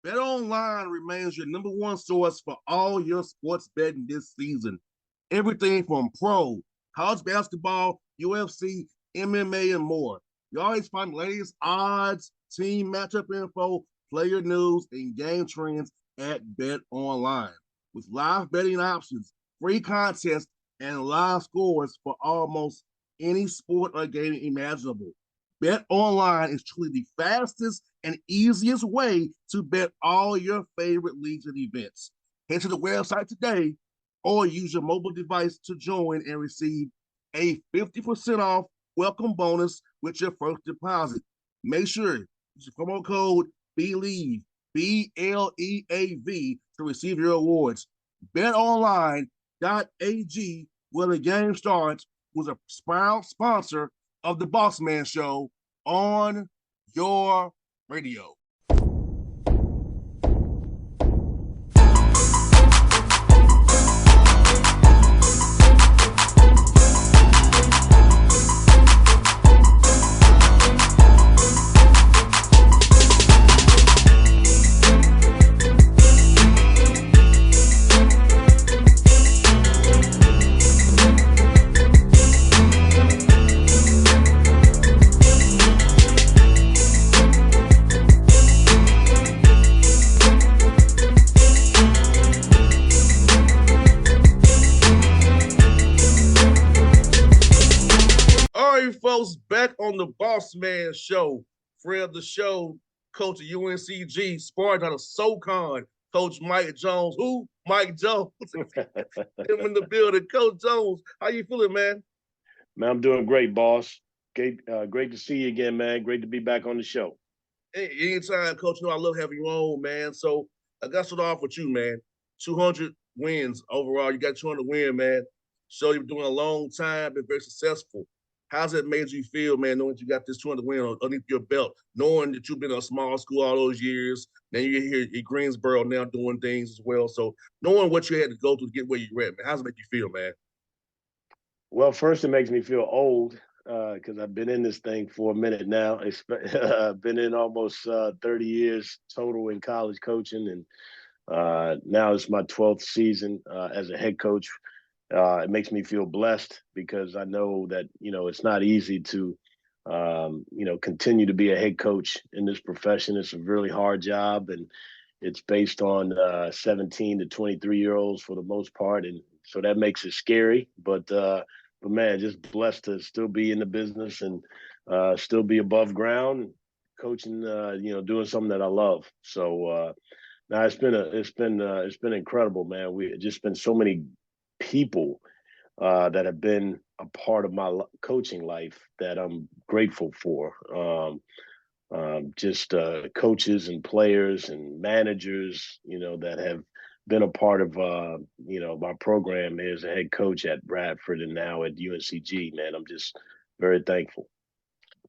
BetOnline remains your number one source for all your sports betting this season. Everything from pro, college basketball, UFC, MMA, and more. You always find the latest odds, team matchup info, player news, and game trends at BetOnline. With live betting options, free contests, and live scores for almost any sport or game imaginable. Bet Online is truly the fastest and easiest way to bet all your favorite leagues and events. Head to the website today or use your mobile device to join and receive a 50% off welcome bonus with your first deposit. Make sure you use the promo code BELIEVE, BLEAV, to receive your rewards. BetOnline.ag, where the game starts, was a proud sponsor of the Bossman Show on your radio. All right, folks, back on the Bossman Show. Friend of the show, coach of UNCG, Spartan out of SoCon, Coach Mike Jones. Who? Mike Jones. Him in the building. Coach Jones, how you feeling, man? Man, I'm doing great, boss. Great to see you again, man. Great to be back on the show. Hey, anytime, Coach. You know I love having you on, man. So I got to start off with you, man. 200 wins overall. You got 200 wins, man. So you've been doing a long time, been very successful. How's it made you feel, man, knowing that you got this 200 win underneath your belt, knowing that you've been in a small school all those years, then you're here in Greensboro now doing things as well. So knowing what you had to go through to get where you're at, man, how's it make you feel, man? Well, first, it makes me feel old because I've been in this thing for a minute now. I've been in almost 30 years total in college coaching, and now it's my 12th season as a head coach. It makes me feel blessed because I know that it's not easy to continue to be a head coach in this profession. It's a really hard job, and it's based on 17 to 23-year-olds for the most part, and so that makes it scary. But man, just blessed to still be in the business and still be above ground, coaching. Doing something that I love. So now it's been incredible, man. We just been so many people that have been a part of my coaching life that I'm grateful for. Just coaches and players and managers, that have been a part of, my program as a head coach at Bradford and now at UNCG. Man, I'm just very thankful.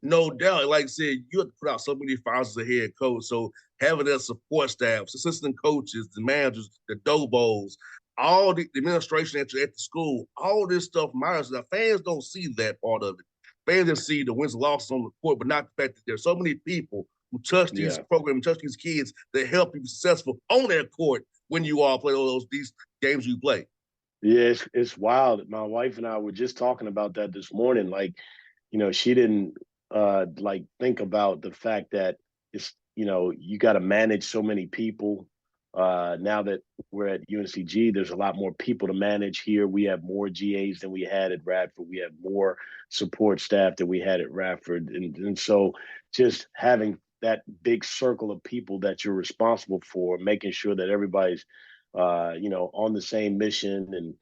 No doubt. Like I said, you have to put out so many fires as a head coach. So having that support staff, assistant coaches, the managers, the dobos, all the administration at the school, all this stuff matters. Now fans don't see that part of it. Fans just see the wins and losses on the court, but not the fact that there's so many people who touch these Yeah. programs, touch these kids that help you be successful on that court when you all play all these games you play. Yeah, it's wild. My wife and I were just talking about that this morning. Like, she didn't like think about the fact that you got to manage so many people. Now that we're at UNCG, there's a lot more people to manage here. We have more GAs than we had at Radford. We have more support staff than we had at Radford, and so just having that big circle of people that you're responsible for, making sure that everybody's on the same mission and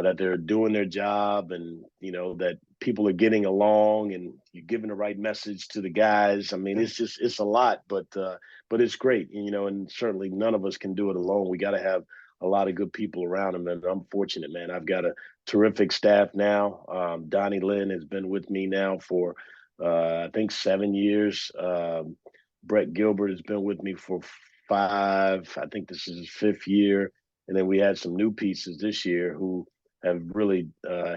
that they're doing their job and, that people are getting along and you're giving the right message to the guys. I mean, it's a lot, but it's great, and certainly none of us can do it alone. We got to have a lot of good people around them. And I'm fortunate, man. I've got a terrific staff now. Donnie Lynn has been with me now for, I think, 7 years. Brett Gilbert has been with me for five. I think this is his fifth year. And then we had some new pieces this year who have really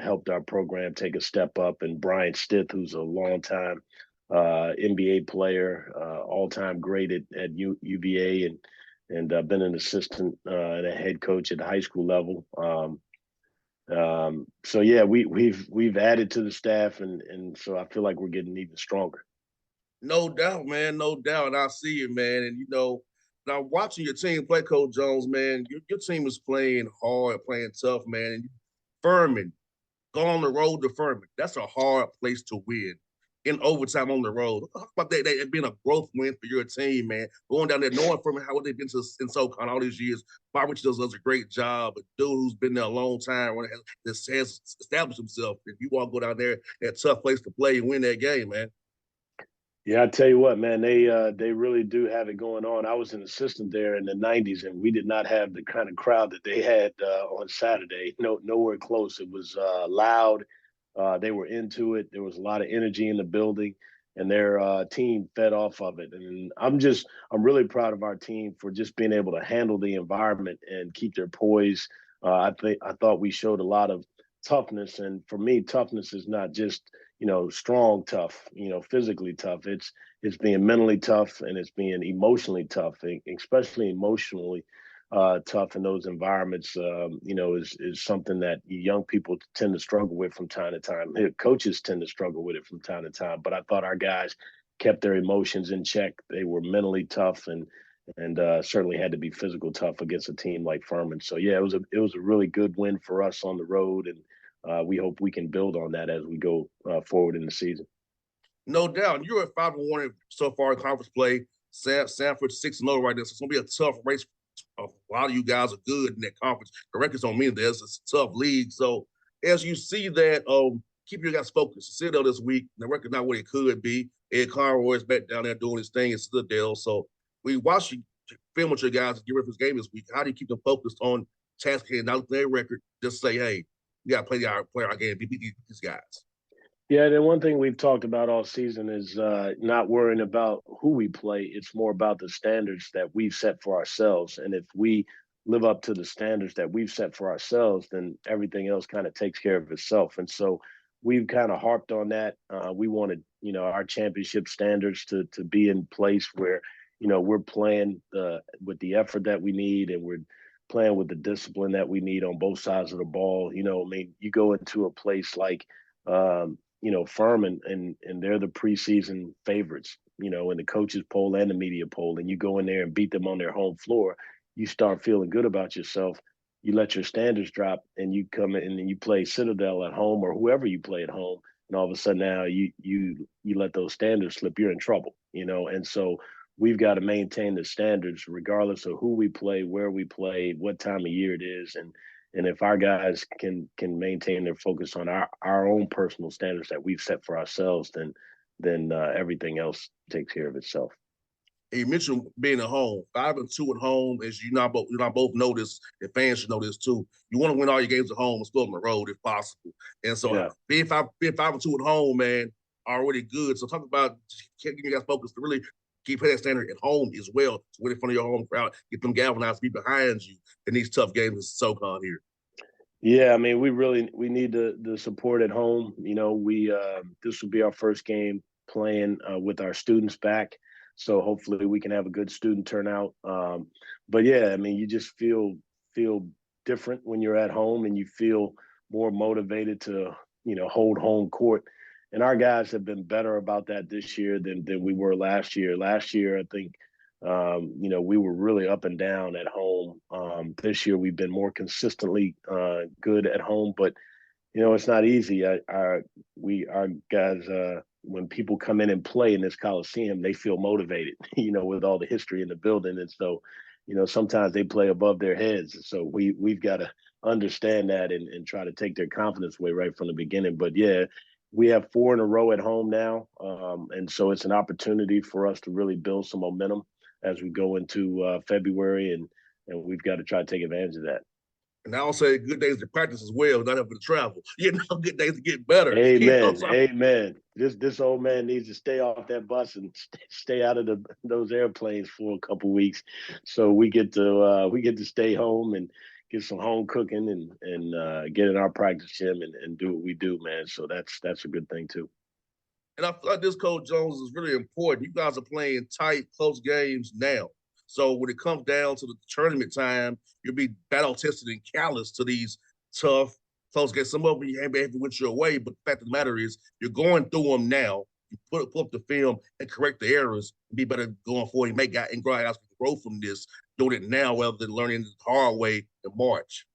helped our program take a step up. And Brian Stith, who's a longtime NBA player, all-time great at UVA, and and been an assistant and a head coach at the high school level. So yeah, we've added to the staff, and so I feel like we're getting even stronger. No doubt, man. No doubt. And I see it, man. And now watching your team play, Coach Jones, man, your team is playing hard, playing tough, man. And Furman, go on the road to Furman. That's a hard place to win in overtime on the road. Talk about that. It being a growth win for your team, man. Going down there, knowing Furman how they've been in SoCon all these years. Bob Rich does a great job. A dude who's been there a long time, has established himself. If you want to go down there, that tough place to play and win that game, man. Yeah, I tell you what, man, they really do have it going on. I was an assistant there in the '90s, and we did not have the kind of crowd that they had on Saturday. No, nowhere close. It was loud. They were into it. There was a lot of energy in the building, and their team fed off of it. And I'm really proud of our team for just being able to handle the environment and keep their poise. I thought we showed a lot of toughness, and for me, toughness is not just strong tough, physically tough. It's being mentally tough, and it's being emotionally tough, especially emotionally tough in those environments. Is something that young people tend to struggle with from time to time. Coaches tend to struggle with it from time to time. But I thought our guys kept their emotions in check. They were mentally tough, and certainly had to be physical tough against a team like Furman. So yeah, it was a really good win for us on the road, and we hope we can build on that as we go forward in the season. No doubt. You're at 5-1 so far in conference play. Sanford 6-0 right now. So it's gonna be a tough race. A lot of you guys are good in that conference. The records don't mean this. It's a tough league. So as you see that, keep your guys focused. Citadel this week, the record not what it could be. Ed Conroy is back down there doing his thing in Citadel. So we watch you film with your guys and get ready for this game this week. How do you keep them focused on task and not their record? Just say, hey, we gotta play our game, beat these guys. Yeah, the one thing we've talked about all season is not worrying about who we play. It's more about the standards that we've set for ourselves. And if we live up to the standards that we've set for ourselves, then everything else kind of takes care of itself. And so we've kind of harped on that. We wanted, our championship standards to be in place where, we're playing with the effort that we need, and we're playing with the discipline that we need on both sides of the ball. I mean, you go into a place like Furman, and they're the preseason favorites, in the coaches poll and the media poll, and you go in there and beat them on their home floor, you start feeling good about yourself. You let your standards drop, and you come in and you play Citadel at home or whoever you play at home, and all of a sudden now you let those standards slip, you're in trouble, and so we've got to maintain the standards regardless of who we play, where we play, what time of year it is, and if our guys can maintain their focus on our own personal standards that we've set for ourselves, then everything else takes care of itself. And you mentioned being at home, 5-2 at home, as you not both know this, and fans should know this too. You want to win all your games at home and still on the road if possible. And so Yeah. being 5-2 at home, man, already good. So talk about getting you guys focused to really keep that standard at home as well. To win in front of your home crowd, get them galvanized, be behind you in these tough games in SoCon here. Yeah, I mean, we need the support at home. We this will be our first game playing with our students back, so hopefully we can have a good student turnout. But yeah, I mean, you just feel different when you're at home, and you feel more motivated to hold home court. And our guys have been better about that this year than we were last year. Last year, I think we were really up and down at home. This year, we've been more consistently good at home, but it's not easy. Our guys, when people come in and play in this Coliseum, they feel motivated, with all the history in the building, and so, sometimes they play above their heads. So we've got to understand that and try to take their confidence away right from the beginning. But yeah, we have 4 in a row at home now, and so it's an opportunity for us to really build some momentum as we go into February, and we've got to try to take advantage of that. And I will say good days to practice as well, not having to travel. Good days to get better. Amen. So Amen. This old man needs to stay off that bus and stay out of those airplanes for a couple weeks, so we get to stay home and get some home cooking and get in our practice gym and do what we do, man. So that's a good thing too. And I feel like this, Coach Jones, is really important. You guys are playing tight, close games now. So when it comes down to the tournament time, you'll be battle tested and callous to these tough, close games. Some of them you ain't be able to win your way, but the fact of the matter is you're going through them now. You put up the film and correct the errors and be better going forward. You make guys and grow from this, doing it now rather than learning the hard way in March.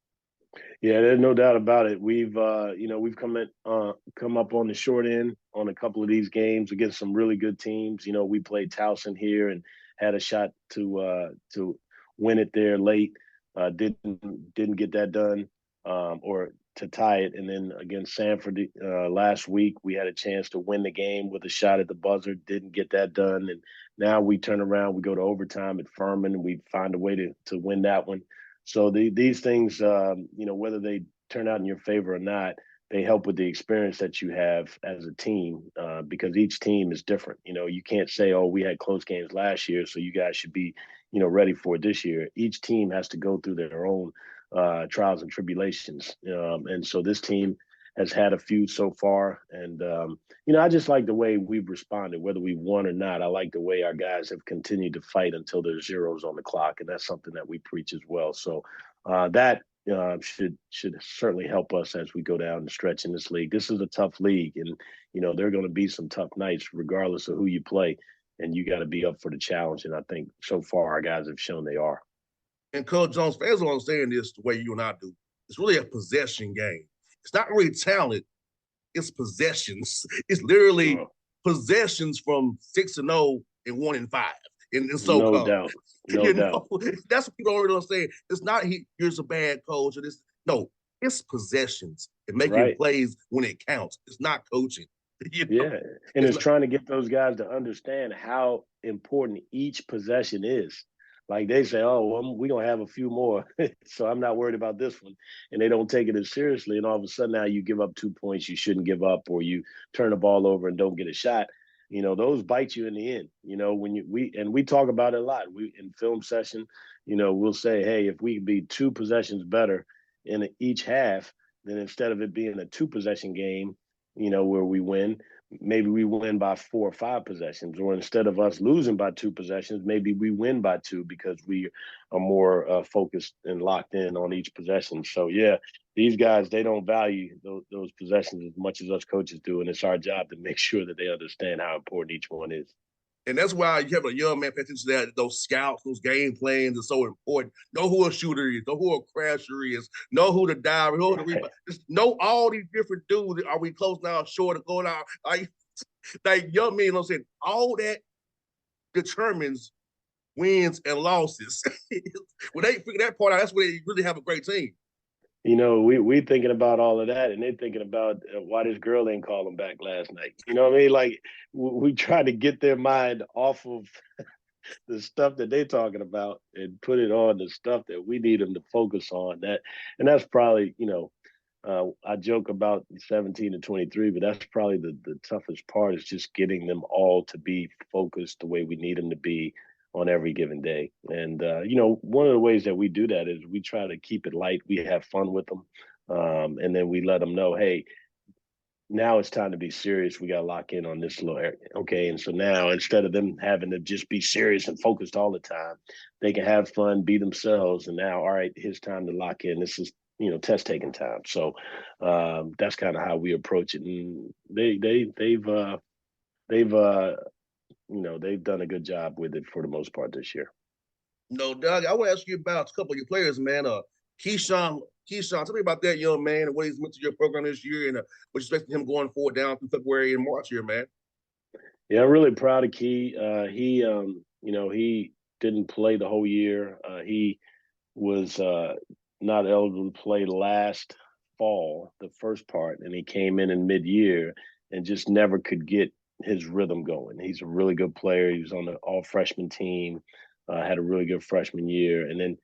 Yeah, there's no doubt about it. We've come up on the short end on a couple of these games against some really good teams. You know, we played Towson here and had a shot to win it there late. Didn't get that done, or to tie it. And then against Sanford last week, we had a chance to win the game with a shot at the buzzer. Didn't get that done, and now we turn around. We go to overtime at Furman, and we find a way to win that one. So these things, whether they turn out in your favor or not, they help with the experience that you have as a team, because each team is different. You know, you can't say, oh, we had close games last year, so you guys should be, ready for it this year. Each team has to go through their own trials and tribulations. And so this team has had a few so far. And, I just like the way we've responded, whether we won or not. I like the way our guys have continued to fight until there's zeros on the clock. And that's something that we preach as well. So that should certainly help us as we go down the stretch in this league. This is a tough league. And, there are going to be some tough nights regardless of who you play. And you got to be up for the challenge. And I think so far our guys have shown they are. And Coach Jones, fans don't understand this the way you and I do. It's really a possession game. It's not really talent. It's possessions. It's literally possessions from 6-0 and 1-5 in No SoCon. doubt. No doubt. That's what people don't really understand. It's not here's a bad coach. It's possessions and making plays when it counts. It's not coaching. Yeah, and it's trying to get those guys to understand how important each possession is. Like they say, oh, well, we're going to have a few more, so I'm not worried about this one. And they don't take it as seriously. And all of a sudden now you give up 2 points you shouldn't give up, or you turn the ball over and don't get a shot. Those bite you in the end. When we talk about it a lot. We in film session, we'll say, hey, if we be 2 possessions better in each half, then instead of it being a 2-possession game, where we win, maybe we win by 4 or 5 possessions, or instead of us losing by 2 possessions, maybe we win by 2 because we are more focused and locked in on each possession. So yeah, these guys, they don't value those possessions as much as us coaches do, and it's our job to make sure that they understand how important each one is. And that's why you have a young man pay attention to that. Those scouts, those game plans are so important. Know who a shooter is, know who a crasher is, know who the diver, know who the rebound. Just know all these different dudes. Are we close now, short, or going out? Like young men, I'm saying all that determines wins and losses. When they figure that part out, that's when they really have a great team. We thinking about all of that, and they thinking about why this girl ain't calling back last night. You know what I mean? Like we try to get their mind off of the stuff that they're talking about and put it on the stuff that we need them to focus on. And that's probably, I joke about 17 to 23, but that's probably the toughest part is just getting them all to be focused the way we need them to be on every given day. And, one of the ways that we do that is we try to keep it light. We have fun with them. And then we let them know, hey, now it's time to be serious. We got to lock in on this little area. Okay. And so now instead of them having to just be serious and focused all the time, they can have fun, be themselves. And now, all right, it's time to lock in. This is, test taking time. So that's kind of how we approach it. And they've done a good job with it for the most part this year. No, Doug, I want to ask you about a couple of your players, man. Keyshawn, tell me about that young man and what he's meant to your program this year, and what you expect him going forward down through February and March here, man. Yeah, I'm really proud of Key. He didn't play the whole year. He was not eligible to play last fall, the first part, and he came in mid-year and just never could get his rhythm going. He's a really good player. He was on the all-freshman team, had a really good freshman year, and then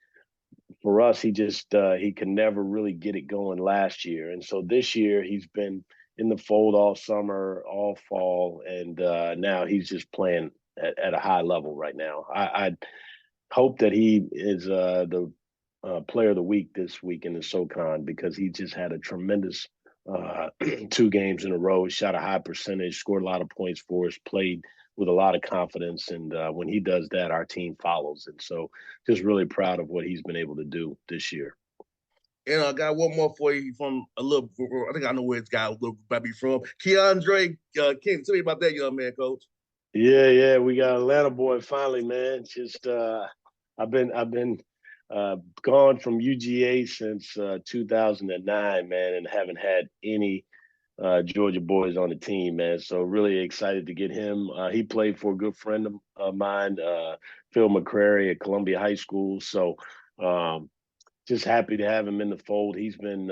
for us, he could never really get it going last year, and so this year he's been in the fold all summer, all fall, and now he's just playing at a high level right now. I hope that he is the player of the week this week in the SoCon, because he just had a tremendous 2 games in a row, shot a high percentage, scored a lot of points for us, played with a lot of confidence. And when he does that, our team follows. And so just really proud of what he's been able to do this year. And I got one more for you from a little. I think I know where this guy might be from. Keandre, King, tell me about that young man, Coach. Yeah, we got Atlanta boy finally, man. Just I've been gone from UGA since 2009, man, and haven't had any Georgia boys on the team, man. So really excited to get him. He played for a good friend of mine, Phil McCrary at Columbia High School. So um, just happy to have him in the fold. He's been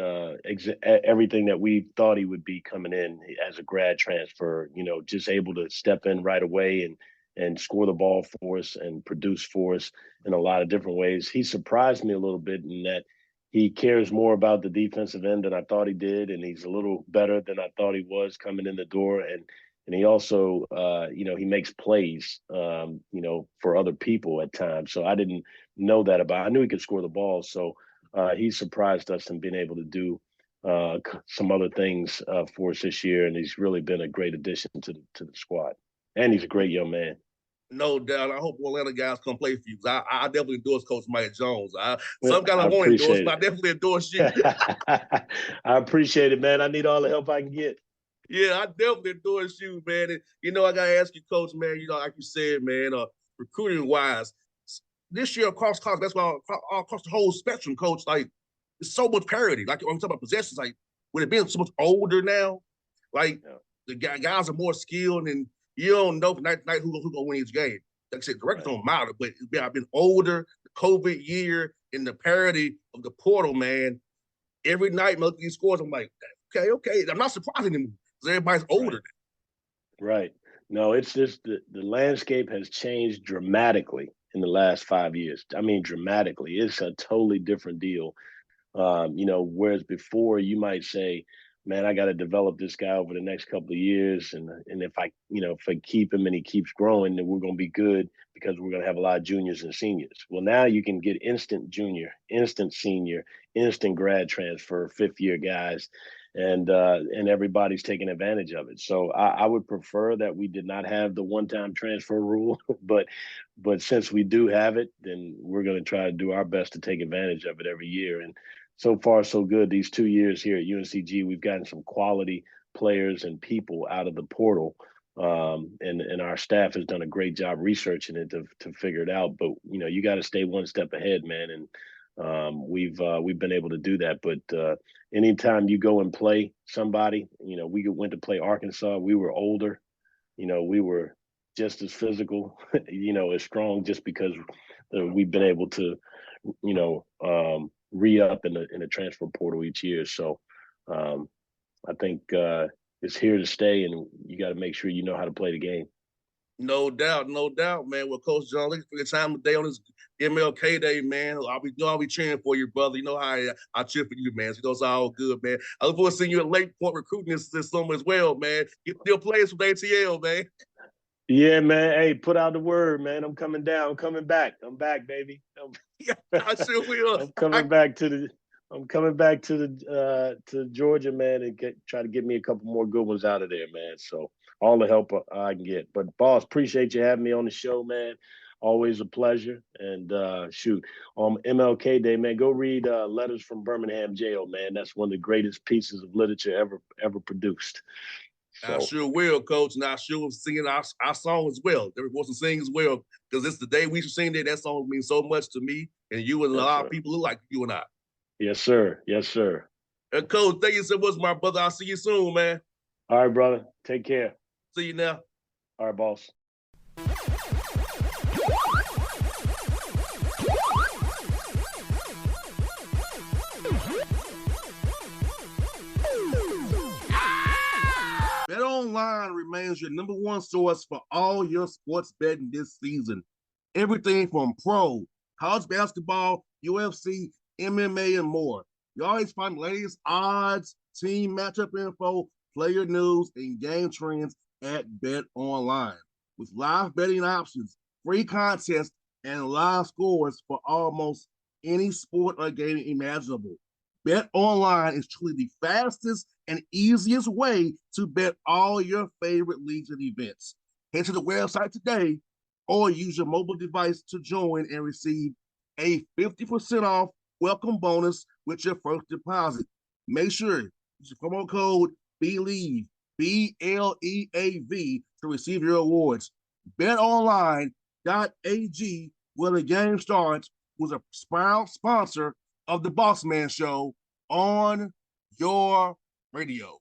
everything that we thought he would be coming in as a grad transfer. You know, just able to step in right away and score the ball for us and produce for us in a lot of different ways. He surprised me a little bit in that he cares more about the defensive end than I thought he did, and he's a little better than I thought he was coming in the door. And he also, he makes plays, for other people at times. So I didn't know that about. I knew he could score the ball, so he surprised us in being able to do some other things for us this year, and he's really been a great addition to the squad. And he's a great young man. No doubt. I hope Atlanta guys come play for you. I definitely endorse Coach Mike Jones. Well, Some guys I I won't endorse, appreciate but I it. definitely endorse you. I appreciate it, man. I need all the help I can get. Yeah, I definitely endorse you, man. And, I got to ask you, Coach, man, like you said, man, recruiting wise, this year across college basketball, all across the whole spectrum, Coach, like, it's so much parity. Like, when I'm talking about possessions, like, with it being so much older now, like, Yeah. the guys are more skilled, and you don't know from night to night who's going to win each game. Like I said, the records don't matter, but I've been older, the COVID year, and the parity of the portal, man. Every night, most of these scores, I'm like, okay. I'm not surprised anymore because everybody's older. Right. Right. No, it's just the landscape has changed dramatically in the last 5 years. I mean, dramatically. It's a totally different deal. Whereas before you might say, man, I got to develop this guy over the next couple of years. And if I keep him and he keeps growing, then we're going to be good because we're going to have a lot of juniors and seniors. Well, now you can get instant junior, instant senior, instant grad transfer, fifth year guys. And everybody's taking advantage of it. So I would prefer that we did not have the one-time transfer rule, but since we do have it, then we're going to try to do our best to take advantage of it every year. And so far, so good. These 2 years here at UNCG, we've gotten some quality players and people out of the portal. And our staff has done a great job researching it to figure it out. But you got to stay one step ahead, man. And we've been able to do that. But anytime you go and play somebody, we went to play Arkansas. We were older. We were just as physical, as strong, just because we've been able to, re-up in the transfer portal each year. So I think it's here to stay, and you got to make sure you know how to play the game. No doubt, man. Well, Coach John, thank you for your time today on this MLK Day, man. I'll be cheering for you, brother. You know how I cheer for you, man. So it's all good, man. I look forward to seeing you at Lake Point recruiting this summer as well, man. Get your players from ATL, man. Yeah, man. Hey, put out the word, man. I'm coming down. I'm coming back. I'm back, baby. Yeah, I sure will. I'm coming back to the. I'm coming back to Georgia, man, and try to get me a couple more good ones out of there, man. So all the help I can get. But boss, appreciate you having me on the show, man. Always a pleasure. And shoot, on MLK Day, man, go read Letters from Birmingham Jail, man. That's one of the greatest pieces of literature ever produced. I So sure will, Coach, and I sure will sing our song as well. Every voice to sing as well, because it's the day we should sing that. That song means so much to me and you and a yes, lot of sir. people who like you and I. Yes, sir. Yes, sir. And Coach, thank you so much, my brother. I'll see you soon, man. All right, brother. Take care. See you now. All right, boss. BetOnline remains your number one source for all your sports betting this season. Everything from pro, college basketball, UFC, MMA, and more. You always find the latest odds, team matchup info, player news, and game trends at BetOnline. With live betting options, free contests, and live scores for almost any sport or game imaginable. Bet Online is truly the fastest and easiest way to bet all your favorite leagues and events. Head to the website today or use your mobile device to join and receive a 50% off welcome bonus with your first deposit. Make sure use the promo code BLEAV, BLEAV, to receive your awards. BetOnline.ag, where the game starts, was a proud sponsor of the Bossman Show on your radio.